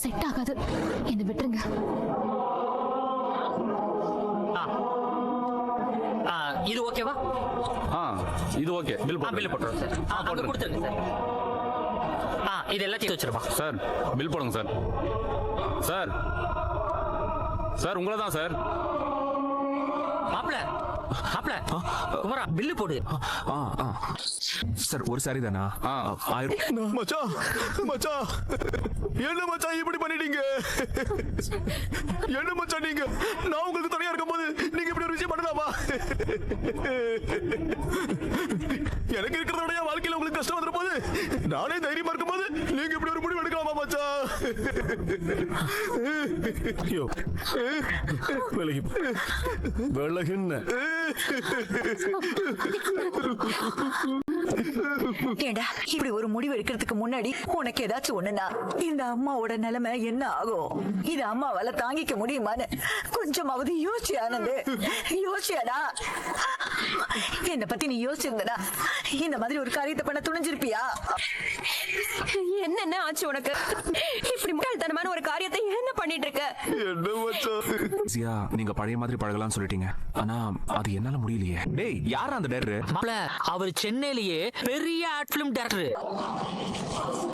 Set ஆகாது. என்ன விட்டுருங்க. இது ஓகேவா? இது ஓகே. பில் போட்டுறோம் சார். அங்க கொடுத்துருங்க சார். இது எல்லாத்தையும் வச்சிருப்பா சார். பில் போடுங்க சார். சார் சார் உங்களை தான் சார். மாப்பிள மாப்பிள குமரா பில்லு போடு. சார் ஒரு சாரி தானா? 1000. மச்சான் மச்சான் என்ன மச்சான் இப்படி பண்ணிட்டீங்க? என்ன மச்சான் நீங்க? நான் உங்களுக்கு துணையா இருக்கும் போது நீங்க இப்படி ஒரு விஷயம் பண்ணலாமா? எனக்கு இருக்கிறத விட என் வாழ்க்கையில உங்களுக்கு கஷ்டம் வந்துற போது நானே தைரியமா இருக்கும் போது நீங்க இப்படி ஒரு முடிவு எடுக்கலாமா மச்சான்? ஐயோ விலகி விலகுன்னு ஏண்டா இப்படி ஒரு முடிவு எடுக்கிறதுக்கு முன்னாடி உனக்கு ஏதாச்சும் ஒண்ணுனா இந்த அம்மாவோட நிலைமை என்ன ஆகும்? இது அம்மாவால தாங்கிக்க முடியுமான்னு கொஞ்சமாவது யோசிச்சு ஆனந்து. யோசியாடா என்ன பத்தி நீ யோசிச்சிருந்தா இந்த மாதிரி ஒரு காரியத்தை பண்ண துணிஞ்சிருப்பியா? என்னென்ன ஆச்சு உனக்கு? இப்படி முட்டாள்தனமான ஒரு காரியத்தை என்ன பண்ணிட்டு இருக்க? என்ன மச்சான் நீங்க பழைய மாதிரி பழகலாம்னு சொல்லிட்டீங்க. ஆனா அது என்னால முடியலையே. டேய் யாரா அந்த டைரக்டர்? மாப்பிள அவர் சென்னையிலேயே பெரிய ஆர்ட் பிலிம் டைரக்டர்.